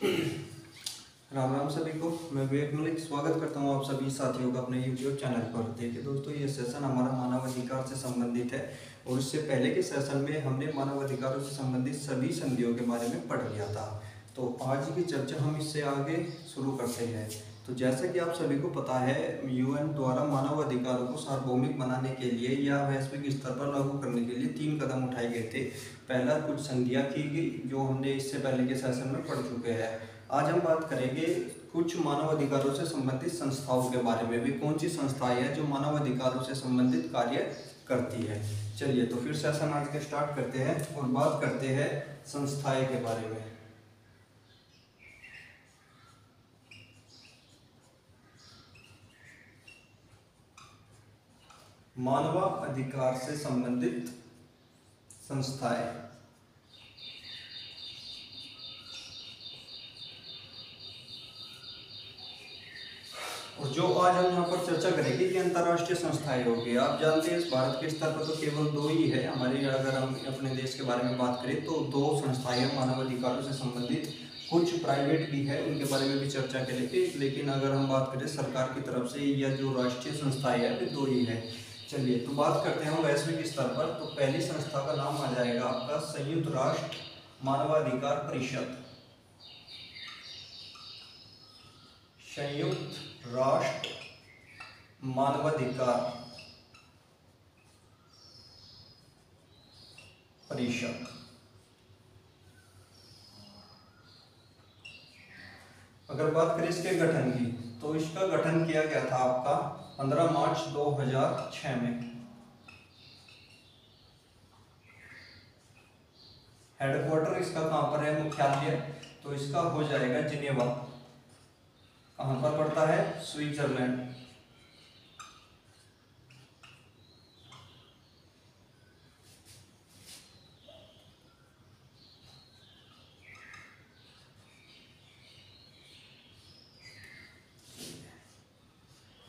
राम राम सभी को। मैं विवेक मलिक स्वागत करता हूं आप सभी साथियों का अपने YouTube चैनल पर। देखिए दोस्तों, ये सेशन हमारा मानव अधिकार से संबंधित है और इससे पहले के सेशन में हमने मानव अधिकारों से संबंधित सभी संधियों के बारे में पढ़ लिया था। तो आज की चर्चा हम इससे आगे शुरू करते हैं। तो जैसा कि आप सभी को पता है, UN द्वारा मानव अधिकारों को सार्वभौमिक बनाने के लिए या वैश्विक स्तर पर लागू करने के लिए 3 कदम उठाए गए थे। पहला, कुछ संधियाँ की गई जो हमने इससे पहले के सेशन में पढ़ चुके हैं। आज हम बात करेंगे कुछ मानव अधिकारों से संबंधित संस्थाओं के बारे में भी। कौन सी संस्थाएं हैं जो मानव अधिकारों से संबंधित कार्य करती है। चलिए तो फिर सेशन आज के स्टार्ट करते हैं और बात करते हैं संस्थाएं के बारे में। मानव अधिकार से संबंधित संस्थाएं। और जो आज हम यहाँ पर चर्चा करेंगे कि अंतर्राष्ट्रीय संस्थाएं होगी। आप जानते हैं इस भारत के स्तर पर तो केवल 2 ही है हमारी। अगर हम अपने देश के बारे में बात करें तो 2 संस्थाएं हैं मानव अधिकारों से संबंधित। कुछ प्राइवेट भी है, उनके बारे में भी चर्चा करेंगे, लेकिन अगर हम बात करें सरकार की तरफ से या जो राष्ट्रीय संस्थाएं है वे 2 ही है। चलिए तो बात करते हैं वैश्विक स्तर पर। तो पहली संस्था का नाम आ जाएगा आपका संयुक्त राष्ट्र मानवाधिकार परिषद। संयुक्त राष्ट्र मानवाधिकार परिषद। अगर बात करें इसके गठन की, तो इसका गठन किया गया था आपका 15 मार्च 2006 में। हेडक्वार्टर इसका कहां पर है, मुख्यालय? तो इसका हो जाएगा जिनेवा। कहां पर पड़ता है? स्विट्जरलैंड।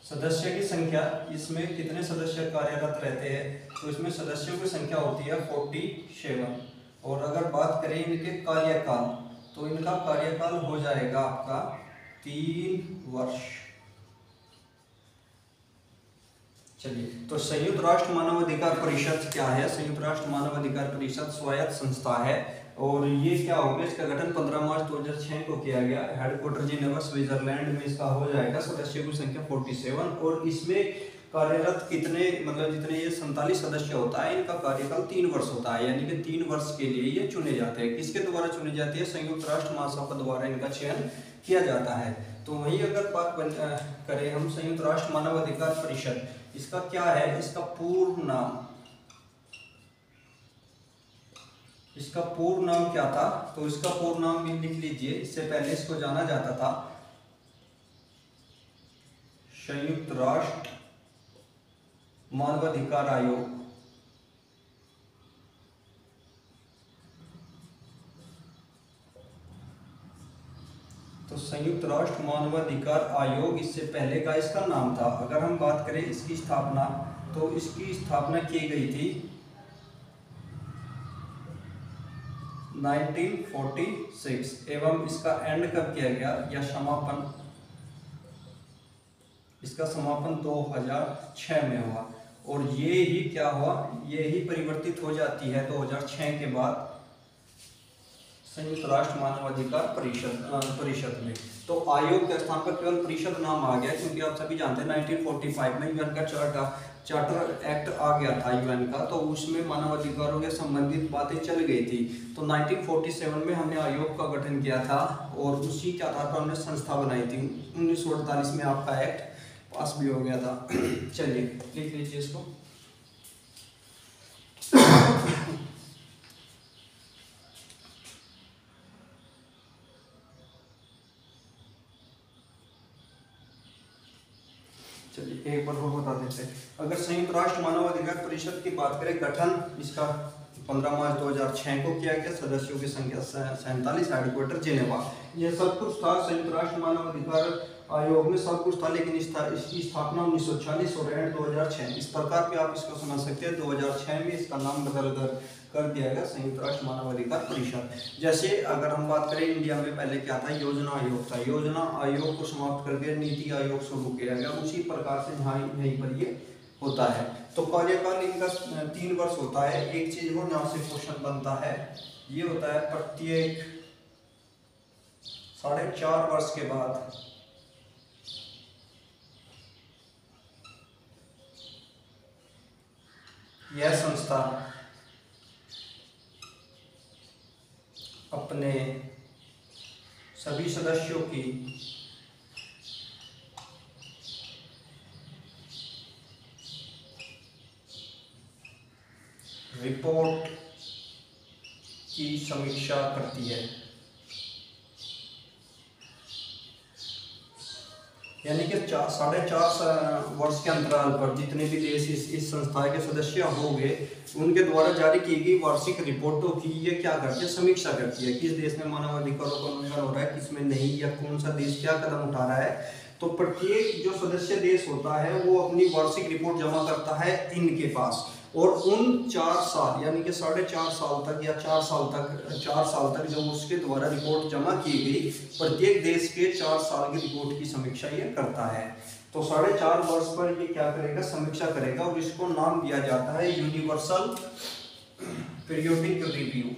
सदस्य की संख्या, इसमें कितने सदस्य कार्यरत रहते हैं? तो इसमें सदस्यों की संख्या होती है 47। और अगर बात करें इनके कार्यकाल, तो इनका कार्यकाल हो जाएगा आपका 3 वर्ष। चलिए तो संयुक्त राष्ट्र मानवाधिकार परिषद क्या है? संयुक्त राष्ट्र मानवाधिकार परिषद स्वायत्त संस्था है और ये क्या होगा, इसका गठन 15 मार्च 2006 को किया गया। हेडक्वार्टर जिनेवा स्विट्जरलैंड में इसका हो जाएगा। सदस्यों की संख्या 47 और इसमें कार्यरत कितने, मतलब जितने ये 47 सदस्य होता है, इनका कार्यकाल 3 वर्ष होता है, यानी कि 3 वर्ष के लिए ये चुने जाते हैं। किसके द्वारा चुनी जाती है? संयुक्त राष्ट्र महासभा द्वारा इनका चयन किया जाता है। तो वहीं अगर बात करें हम संयुक्त राष्ट्र मानवाधिकार परिषद, इसका क्या है? इसका पूर्ण नाम, इसका पूर्ण नाम क्या था? तो इसका पूर्ण नाम भी लिख लीजिए। इससे पहले इसको जाना जाता था संयुक्त राष्ट्र मानवाधिकार आयोग। तो संयुक्त राष्ट्र मानवाधिकार आयोग, इससे पहले का इसका नाम था। अगर हम बात करें इसकी स्थापना, तो इसकी स्थापना की गई थी 1946 एवं इसका एंड कब किया गया या समापन? इसका समापन 2006 में हुआ। और ये ही क्या हुआ, ये ही परिवर्तित हो जाती है 2006 के बाद संयुक्त राष्ट्र मानवाधिकार परिषद में। तो आयोग के स्थान पर केवल परिषद नाम आ गया, क्योंकि आप सभी जानते हैं 1945 में यूएन का चार्टर एक्ट आ गया था यूएन का, तो उसमें मानवाधिकारों के संबंधित बातें चल गई थी। तो 1947 में हमने आयोग का गठन किया था और उसी के आधार पर हमने संस्था बनाई थी। 1948 में आपका एक्ट पास भी हो गया था। चलिए लिख लीजिए इसको। चलिए एक बार और बता देते हैं। अगर संयुक्त राष्ट्र मानवाधिकार परिषद की बात करें, गठन इसका 15 मार्च 2006 को किया गया। सदस्यों की संख्या 47। Headquarter Geneva. ये सब कुछ था संयुक्त राष्ट्र मानवाधिकार आयोग में, सब कुछ था, लेकिन इसकी स्थापना 1946 और एंड 2006। इस प्रकार भी आप इसको समझ सकते हैं। 2006 में इसका नाम बदलकर कर दिया गया संयुक्त राष्ट्र मानवाधिकार परिषद। जैसे अगर हम बात करें इंडिया में पहले क्या था, योजना आयोग था, योजना आयोग को समाप्त करके नीति आयोग शुरू किया गया। उसी प्रकार से यहाँ यहीं पर ये होता है। तो कार्यकाल इनका 3 वर्ष होता है। एक चीज वो यहाँ से क्वेश्चन बनता है, ये होता है प्रत्येक 4.5 वर्ष के बाद यह संस्था अपने सभी सदस्यों की रिपोर्ट की समीक्षा करती है। यानी कि 4.5 वर्ष के अंतराल पर जितने भी देश इस संस्था के सदस्य होंगे, उनके द्वारा जारी की गई वार्षिक रिपोर्टों की ये क्या करती है, समीक्षा करती है। किस देश में मानवाधिकारों का उल्लंघन हो रहा है, किस में नहीं, या कौन सा देश क्या कदम उठा रहा है। तो प्रत्येक जो सदस्य देश होता है वो अपनी वार्षिक रिपोर्ट जमा करता है इनके पास, और उन 4 साल यानी कि 4.5 साल तक या 4 साल तक जो उसके द्वारा रिपोर्ट जमा की गई, प्रत्येक देश के 4 साल की रिपोर्ट की समीक्षा ये करता है। तो 4.5 वर्ष पर ये क्या करेगा, समीक्षा करेगा, और इसको नाम दिया जाता है यूनिवर्सल पीरियोडिक रिव्यू।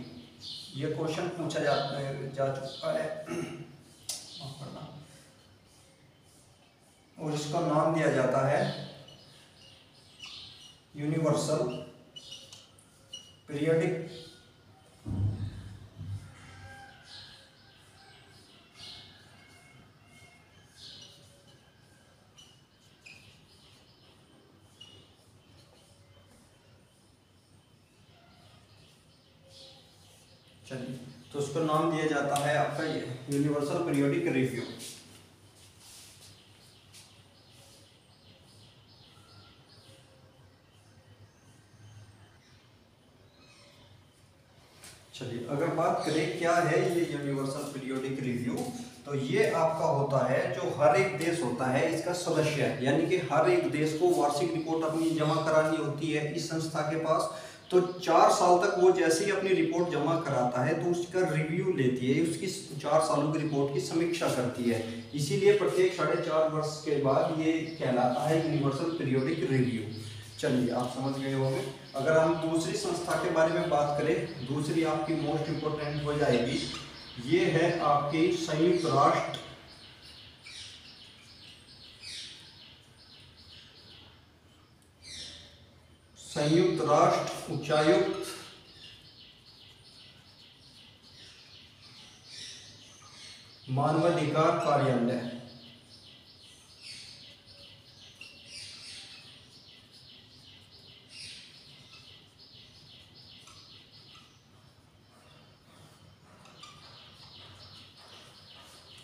ये क्वेश्चन पूछा जा चुका है, और इसका नाम दिया जाता है यूनिवर्सल पीरियोडिक चलिए, तो उसको नाम दिया जाता है आपका ये यूनिवर्सल पीरियोडिक रिव्यू। चलिए, अगर बात करें क्या है ये यूनिवर्सल पीरियोडिक रिव्यू, तो ये आपका होता है जो हर एक देश होता है इसका सदस्य है, यानी कि हर एक देश को वार्षिक रिपोर्ट अपनी जमा करानी होती है इस संस्था के पास। तो 4 साल तक वो जैसे ही अपनी रिपोर्ट जमा कराता है तो उसका रिव्यू लेती है, उसकी 4 सालों की रिपोर्ट की समीक्षा करती है। इसीलिए प्रत्येक 4.5 वर्ष के बाद ये कहलाता है यूनिवर्सल पीरियोडिक रिव्यू। चलिए, आप समझ गए होंगे। अगर हम दूसरी संस्था के बारे में बात करें, दूसरी आपकी मोस्ट इम्पोर्टेंट हो जाएगी, ये है आपकी संयुक्त राष्ट्र उच्चायुक्त मानवाधिकार कार्यालय।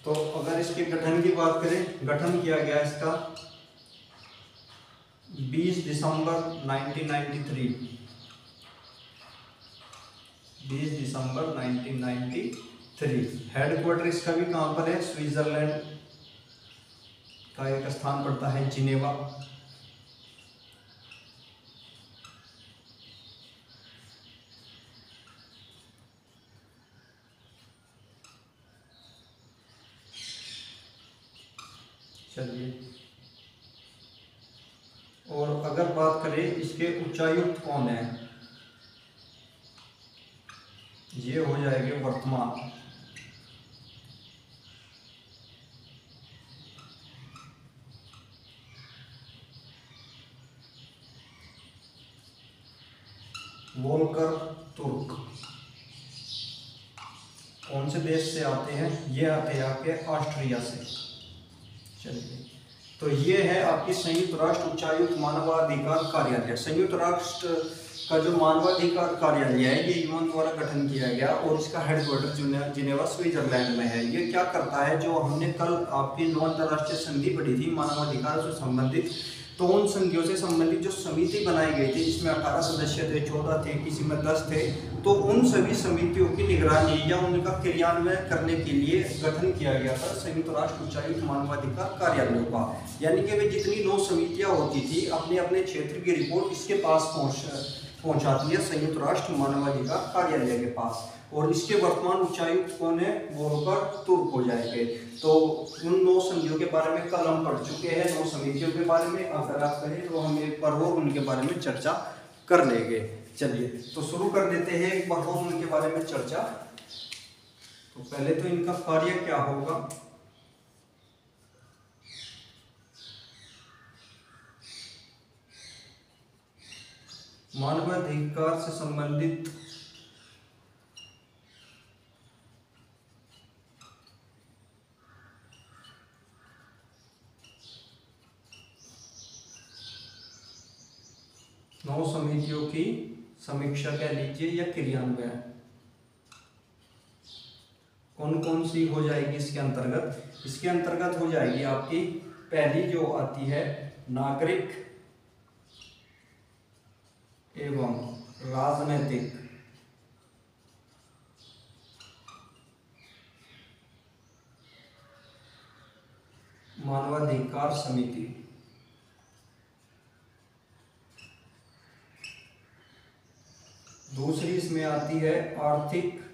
तो अगर इसके गठन की बात करें, गठन किया गया इसका 20 दिसंबर 1993। 20 दिसंबर 1993। हेडक्वार्टर इसका भी कहाँ पर है, स्विट्जरलैंड का एक स्थान पड़ता है जिनेवा। चलिए, और अगर बात करें इसके उच्चायुक्त कौन है, ये हो जाएंगे वर्तमान वोल्कर तुर्क। कौन से देश से आते हैं, ये आते हैं आपके ऑस्ट्रिया से। चलिए, तो ये है आपकी संयुक्त राष्ट्र उच्चायुक्त मानवाधिकार कार्यालय। संयुक्त राष्ट्र का जो मानवाधिकार कार्यालय है ये यूएन द्वारा गठन किया गया, और इसका हेडक्वार्टर जिनेवा स्विट्जरलैंड में है। ये क्या करता है, जो हमने कल आपकी 9 अंतर्राष्ट्रीय संधि पढ़ी थी मानवाधिकार से संबंधित, तो उन संधियों से संबंधित जो समिति बनाई गई थी, जिसमें 18 सदस्य थे, 14 थे, किसी में 10 थे, तो उन सभी समितियों की निगरानी या उनका क्रियान्वयन करने के लिए गठन किया गया था संयुक्त राष्ट्र उच्चायुक्त मानवाधिकार कार्यालयों का। यानी कि वे जितनी 9 समितियां होती थी, अपने अपने क्षेत्र की रिपोर्ट इसके पास पहुंचाती है संयुक्त राष्ट्र मानवाधिकार कार्यालय के पास। और इसके वर्तमान उच्चायुक्त कौन है? वोल्कर तुर्क हो जाएंगे। तो उन 9 संधियों के बारे में कल हम पढ़ चुके हैं, 9 समितियों के बारे में। अगर आप कहें तो हम एक बार और उनके बारे में चर्चा कर लेंगे। चलिए तो शुरू कर देते हैं एक बार और उनके बारे में चर्चा। तो पहले तो इनका कार्य क्या होगा। मानवाधिकार से संबंधित नौ समितियों की समीक्षा कह लीजिए या क्रियान्वयन कौन कौन सी हो जाएगी इसके अंतर्गत। इसके अंतर्गत हो जाएगी आपकी पहली जो आती है नागरिक एवं राजनैतिक मानवाधिकार समिति। दूसरी इसमें आती है आर्थिक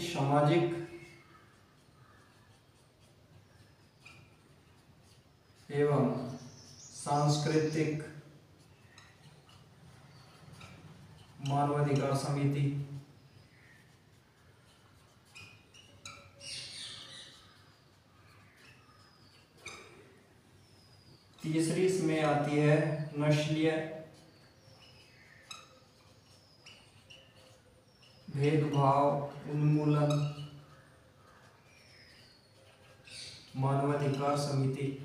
सामाजिक एवं सांस्कृतिक मानवाधिकार समिति। तीसरी इसमें आती है नस्लीय भेदभाव उन्मूलन मानवाधिकार समिति।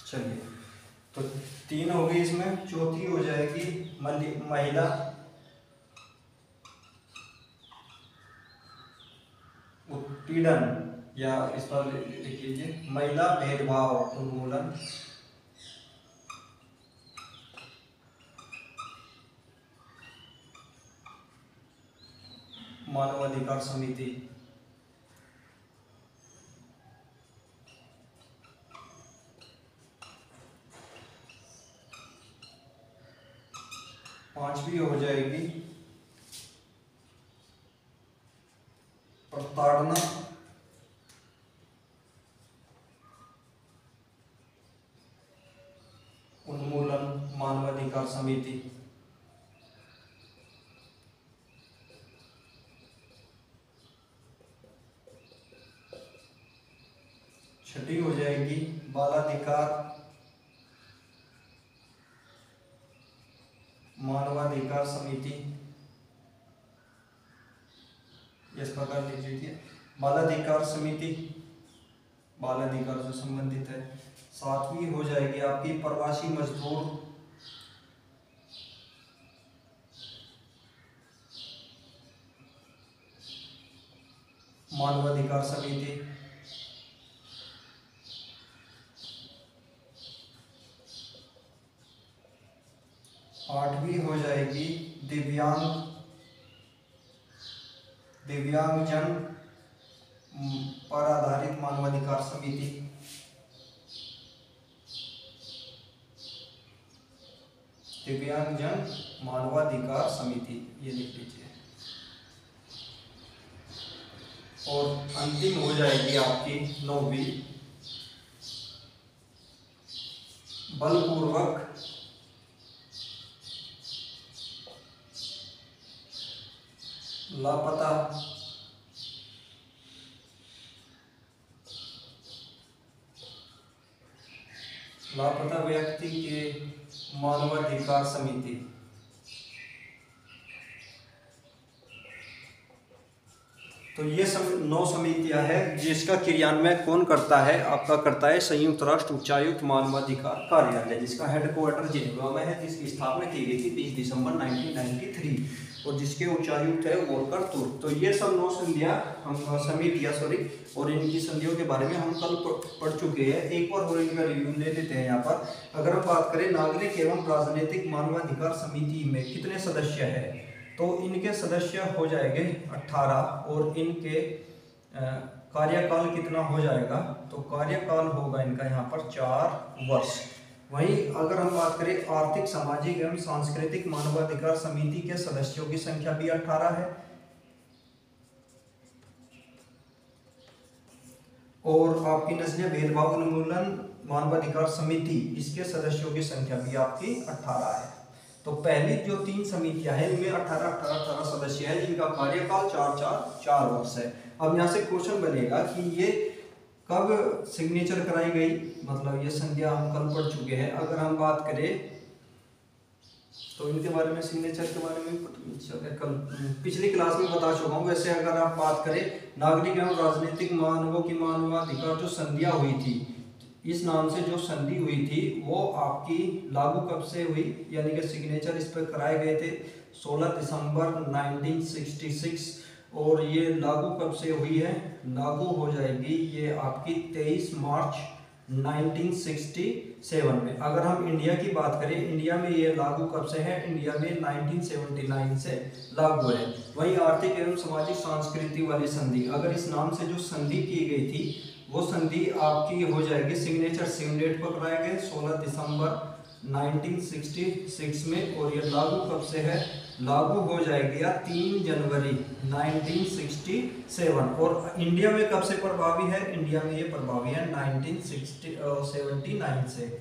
चलिए तो 3 हो गई इसमें। चौथी हो जाएगी महिला उत्पीड़न या इस पर लिख लीजिए महिला भेदभाव उन्मूलन मानवाधिकार समिति। पांचवी हो जाएगी प्रताड़ना उन्मूलन मानवाधिकार समिति। छठी हो जाएगी बालाधिकार मानवाधिकार समिति। इस प्रकार लिख लीजिए बालाधिकार समिति, बाल अधिकार से संबंधित है। सातवीं हो जाएगी आपकी प्रवासी मजदूर मानवाधिकार समिति। आठवीं हो जाएगी दिव्यांगजन पर आधारित मानवाधिकार समिति। दिव्यांगजन मानवाधिकार समिति ये लिख लीजिए। और अंतिम हो जाएगी आपकी 9वीं बलपूर्वक लापता व्यक्ति के मानवाधिकार समिति। तो ये 9 समितियां हैं जिसका क्रियान्वयन कौन करता है, आपका करता है संयुक्त राष्ट्र उच्चायुक्त मानवाधिकार कार्यालय, जिसका हेडक्वार्टर जिनेवा में है, जिसकी स्थापना की गई थी 20 दिसंबर 1993 और जिसके उच्चायुक्त है वोल्कर तुर्क। तो ये सब 9 समितियां और इनकी संधियों के बारे में हम कल पढ़ चुके हैं। एक बार और इनका रिव्यू ले लेते हैं। यहाँ पर अगर हम बात करें नागरिक एवं राजनीतिक मानवाधिकार समिति में कितने सदस्य हैं, तो इनके सदस्य हो जाएंगे 18 और इनके कार्यकाल कितना हो जाएगा, तो कार्यकाल होगा इनका यहाँ पर 4 वर्ष। वहीं अगर हम बात करें आर्थिक सामाजिक एवं सांस्कृतिक मानवाधिकार समिति के सदस्यों की संख्या भी 18 है और आपकी नस्लीय भेदभाव उन्मूलन मानवाधिकार समिति, इसके सदस्यों की संख्या भी आपकी 18 है। तो पहली जो 3 समितियां हैं इनमें 18 सदस्य हैं जिनका कार्यकाल 4 वर्ष है। अब यहाँ से क्वेश्चन बनेगा कि ये कब सिग्नेचर कराई गई, मतलब ये संख्या हम कल पढ़ चुके हैं। अगर हम बात करें तो इनके बारे में, सिग्नेचर के बारे में कल पिछली क्लास में बता चुका हूँ। वैसे अगर आप बात करें नागरिक एवं राजनीतिक मानवों की मानवाधिकार जो संधियां हुई थी, इस नाम से जो संधि हुई थी वो आपकी लागू कब से हुई, यानी कि सिग्नेचर इस पर कराए गए थे 16 दिसंबर 1966 और ये लागू कब से हुई है, लागू हो जाएगी ये आपकी 23 मार्च 1967 में। अगर हम इंडिया की बात करें, इंडिया में ये लागू कब से है, इंडिया में 1979 से लागू है। वहीं आर्थिक एवं सामाजिक संस्कृति वाली संधि, अगर इस नाम से जो संधि की गई थी वो संधि आपकी हो जाएगी, सिग्नेचर सेम डेट पर कराए गए 16 दिसंबर 1966 में और ये लागू कब से है, लागू हो जाएगी 3 जनवरी 1967 और इंडिया में कब से प्रभावी है, इंडिया में ये प्रभावी है 1979 से।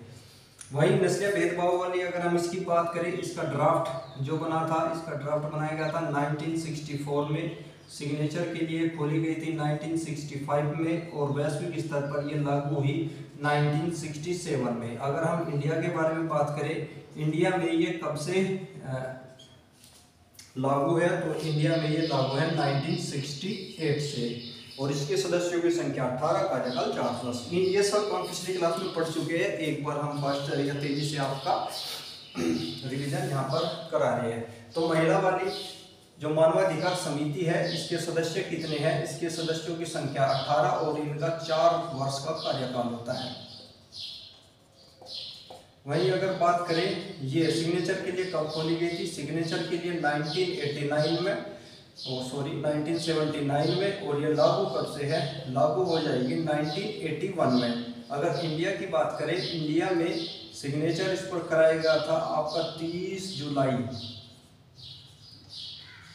वही नस्लीय भेदभाव वाली अगर हम इसकी बात करें, इसका ड्राफ्ट जो बना था, इसका ड्राफ्ट बनाया गया था 1964 में, सिग्नेचर के लिए खोली गई थी 1965 में और वैश्विक स्तर पर यह लागू हुई 1967 में। अगर हम इंडिया के बारे में बात करें, इंडिया में ये कब से लागू है, तो इंडिया में ये लागू है 1968 से और इसके सदस्यों की संख्या 18, कार्यकाल 4 वर्ष। ये सब हम पिछली क्लास में पढ़ चुके हैं। एक बार हम फास्ट या तेजी से आपका रिवीजन यहाँ पर करा रहे हैं। तो महिला वाली जो मानवाधिकार समिति है इसके सदस्य कितने हैं, इसके सदस्यों की संख्या 18 और इनका 4 वर्ष का कार्यकाल होता है। वहीं अगर बात करें ये सिग्नेचर के लिए कब खोली गई थी, सिग्नेचर के लिए 1979 में 1979 में और ये लागू कब से है, लागू हो जाएगी 1981 में। अगर इंडिया की बात करें, इंडिया में सिग्नेचर इस पर कराया गया था आपका 30 जुलाई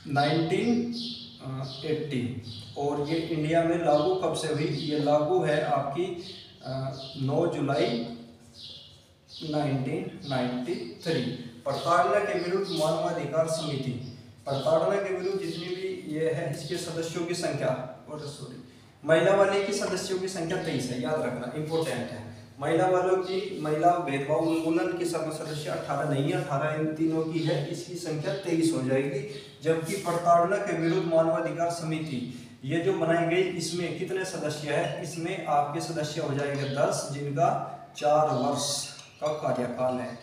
1980 और ये इंडिया में लागू कब से हुई, ये लागू है आपकी 9 जुलाई 1993। प्रताड़ना के विरुद्ध मानवाधिकार समिति, प्रताड़ना के विरुद्ध जितनी भी ये है इसके सदस्यों की संख्या, और महिला वाले की सदस्यों की संख्या 23 है, याद रखना इंपॉर्टेंट है। महिला वालों की, महिला भेदभाव उन्मूलन की सदस्य 18 नहीं है, 18 इन तीनों की है, इसकी संख्या 23 हो जाएगी। जबकि प्रताड़ना के विरुद्ध मानवाधिकार समिति ये जो बनाई गई, इसमें कितने सदस्य है, इसमें आपके सदस्य हो जाएंगे 10 जिनका 4 वर्ष का कार्यकाल है।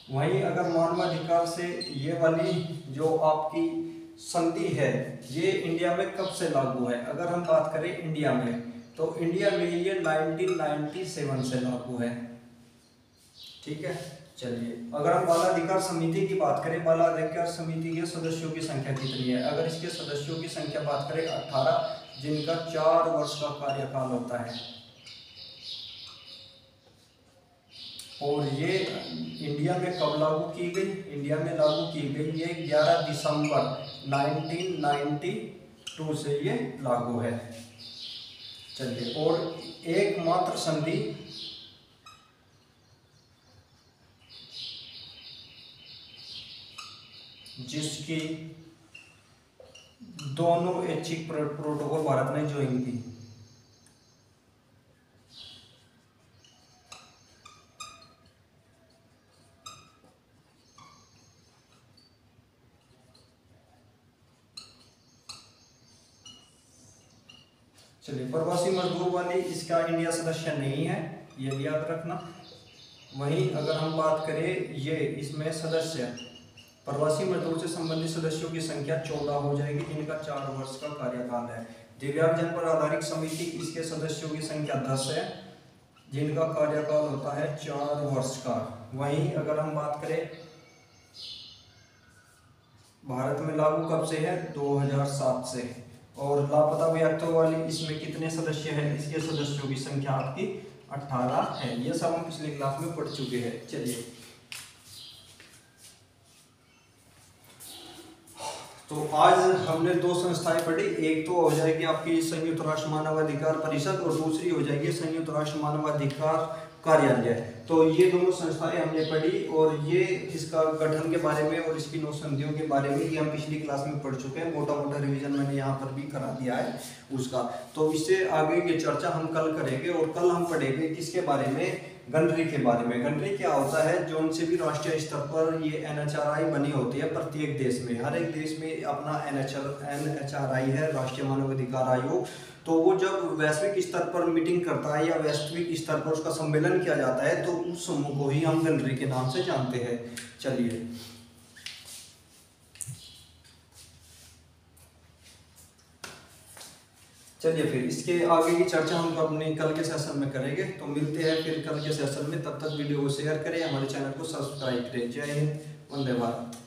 वहीं अगर मानवाधिकार से ये वाली जो आपकी संधि है ये इंडिया में कब से लागू है, अगर हम बात करें इंडिया में, तो इंडिया में ये 1997 से लागू है। ठीक है, चलिए अगर हम बाल अधिकार समिति की बात करें, बाल अधिकार समिति के सदस्यों की संख्या कितनी है, अगर इसके सदस्यों की संख्या बात करें 18 जिनका 4 वर्ष का कार्यकाल होता है और ये इंडिया में कब लागू की गई, इंडिया में लागू की गई ये 11 दिसंबर 1992 से ये लागू है। चलिए, और एकमात्र संधि जिसकी दोनों ऐच्छिक प्रोटोकॉल भारत ने ज्वाइन की, चलिए, प्रवासी मजदूर वाली इसका इंडिया सदस्य नहीं है, ये भी याद रखना। वहीं अगर हम बात करें ये इसमें सदस्य प्रवासी मजदूर से संबंधित सदस्यों की संख्या 14 हो जाएगी, जिनका 4 वर्ष का कार्यकाल है। दिव्यांगजन पर आधारित समिति इसके सदस्यों की संख्या 10 है, जिनका कार्यकाल होता है 4 वर्ष का। वहीं अगर हम बात करें भारत में लागू कब से है, 2007 से। और लापता व्यक्तियों वाली इसमें कितने सदस्य हैं, इसके सदस्यों की संख्या आपकी 18 है। ये सब हम पिछले क्लास में पढ़ चुके हैं। चलिए, तो आज हमने 2 संस्थाएं पढ़ी। एक तो हो जाएगी आपकी संयुक्त राष्ट्र मानवाधिकार परिषद और दूसरी हो जाएगी संयुक्त राष्ट्र मानवाधिकार कार्यालय। तो ये दोनों संस्थाएं हमने पढ़ी और ये इसका गठन के बारे में और इसकी 9 संधियों के बारे में ये हम पिछली क्लास में पढ़ चुके हैं। मोटा मोटा रिवीजन मैंने यहाँ पर भी करा दिया है उसका। तो इससे आगे की चर्चा हम कल करेंगे और कल हम पढ़ेंगे किसके बारे में, गणरी के बारे में। गणरी क्या होता है, जो उनसे भी राष्ट्रीय स्तर पर ये NHRI बनी होती है प्रत्येक देश में। हर एक देश में अपना NHRI है, राष्ट्रीय मानवाधिकार आयोग। तो वो जब वैश्विक स्तर पर मीटिंग करता है या वैश्विक स्तर पर उसका सम्मेलन किया जाता है तो उस समूह को ही हम गणरी के नाम से जानते हैं। चलिए फिर इसके आगे की चर्चा हम अपने कल के सेशन में करेंगे। तो मिलते हैं फिर कल के सेशन में, तब तक वीडियो को शेयर करें, हमारे चैनल को सब्सक्राइब करें। जय हिंद, वंदे भारत।